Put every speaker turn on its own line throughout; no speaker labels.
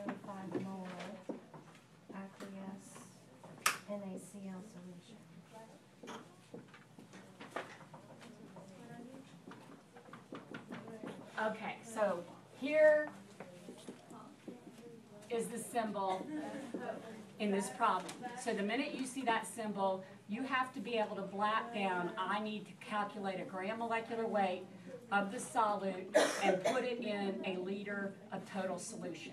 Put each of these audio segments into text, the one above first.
0.05 molar aqueous NaCl solution.
Okay, so here is the symbol in this problem. So the minute you see that symbol, you have to be able to black down, I need to calculate a gram molecular weight of the solute and put it in a liter of total solution.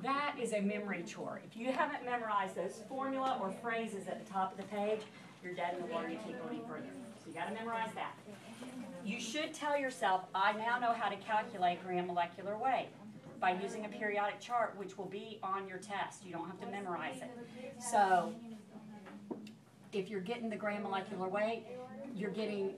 That is a memory chore. If you haven't memorized those formula or phrases at the top of the page, you're dead in the water, you can't go any further. So you got to memorize that. You should tell yourself, I now know how to calculate gram molecular weight by using a periodic chart, which will be on your test. You don't have to memorize it. So if you're getting the gram molecular weight, you're getting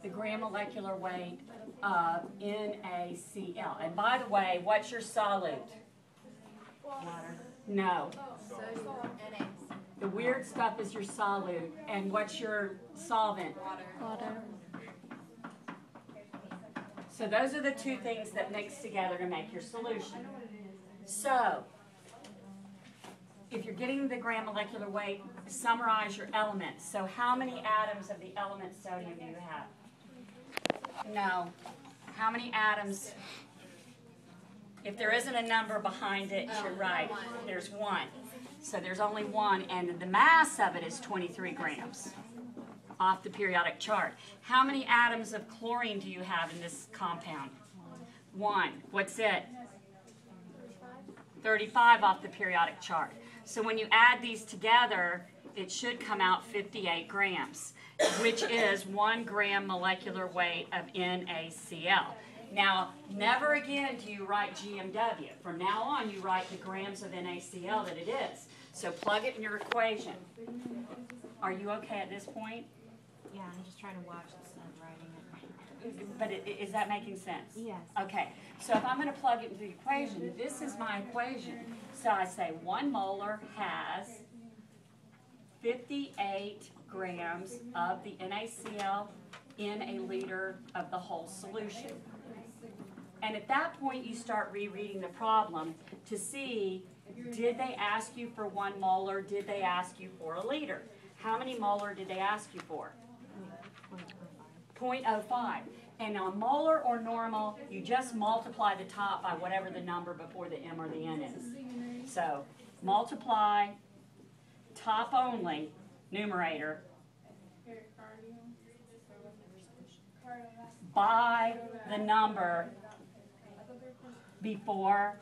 the gram molecular weight of NaCl. And by the way, what's your solute?
Water.
No. The weird stuff is your solute. And what's your solvent?
Water.
So those are the two things that mix together to make your solution. So if you're getting the gram molecular weight, summarize your elements. So how many atoms of the element sodium do you have? No. How many atoms? If there isn't a number behind it, you're right. There's one. So there's only one, and the mass of it is 23 grams off the periodic chart. How many atoms of chlorine do you have in this compound? One. What's it? 35 off the periodic chart. So when you add these together, it should come out 58 grams, which is 1 gram molecular weight of NaCl. Now, never again do you write GMW. From now on, you write the grams of NaCl that it is. So plug it in your equation. Are you okay at this point?
Yeah, I'm just trying to watch instead of writing it.
But is that making sense?
Yes.
Okay, so if I'm going to plug it into the equation, this is my equation. So I say 1 molar has 58 grams of the NaCl in a liter of the whole solution. And at that point, you start rereading the problem to see, did they ask you for 1 molar? Did they ask you for a liter? How many molar did they ask you for? 0.05. And on molar or normal, you just multiply the top by whatever the number before the M or the N is. So multiply top only, numerator, by the number before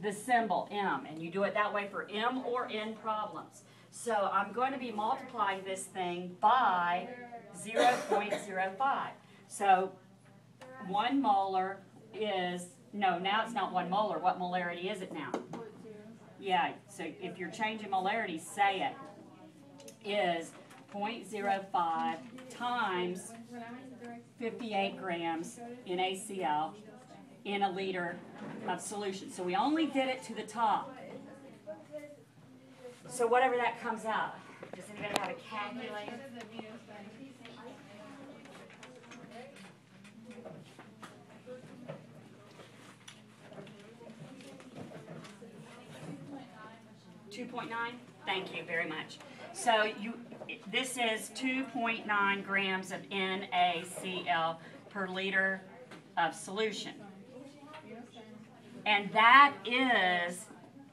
the symbol M. And you do it that way for M or N problems. So I'm going to be multiplying this thing by 0.05. So 1 molar is, no, now it's not 1 molar. What molarity is it now? Yeah, so if you're changing molarity, say it, is 0.05 times 58 grams NaCl in a liter of solution. So we only did it to the top. So whatever that comes out. Does anybody have a calculator? $2.9? Thank you very much. So this is 2.9 grams of NaCl per liter of solution. And that is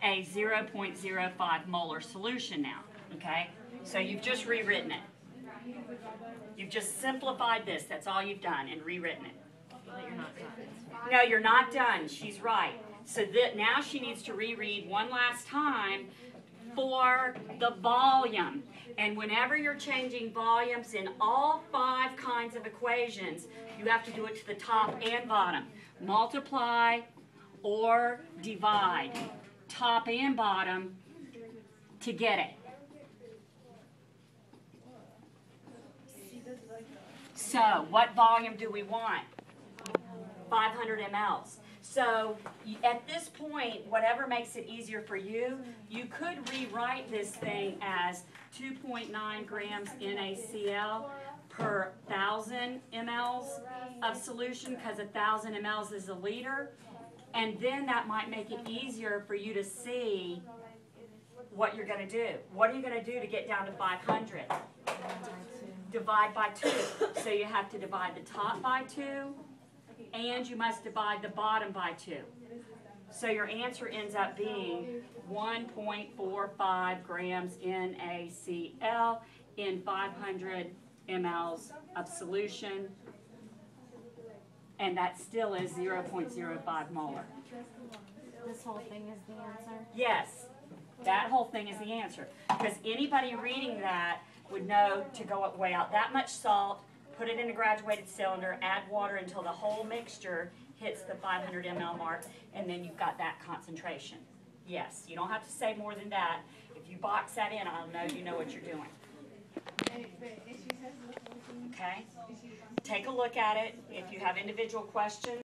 a 0.05 molar solution now, okay? So you've just rewritten it. You've just simplified this. That's all you've done, and rewritten it.
But you're not done.
No, you're not done. She's right. So that now she needs to reread one last time for the volume. And whenever you're changing volumes in all 5 kinds of equations, you have to do it to the top and bottom. Multiply or divide, top and bottom, to get it. So what volume do we want? 500 mLs. So at this point, whatever makes it easier for you, you could rewrite this thing as 2.9 grams NaCl per 1,000 mLs of solution, because 1,000 mLs is a liter. And then that might make it easier for you to see what you're going to do. What are you going to do to get down to 500? Divide by 2. So you have to divide the top by 2, and you must divide the bottom by 2. So your answer ends up being 1.45 grams NaCl in 500 mLs of solution, and that still is 0.05 molar.
This whole thing is the answer?
Yes, that whole thing is the answer. Because anybody reading that would know to go weigh out that much salt, put it in a graduated cylinder, add water until the whole mixture hits the 500 ml mark, and then you've got that concentration. Yes, you don't have to say more than that. If you box that in, I'll know you know what you're doing. Okay? Take a look at it. If you have individual questions,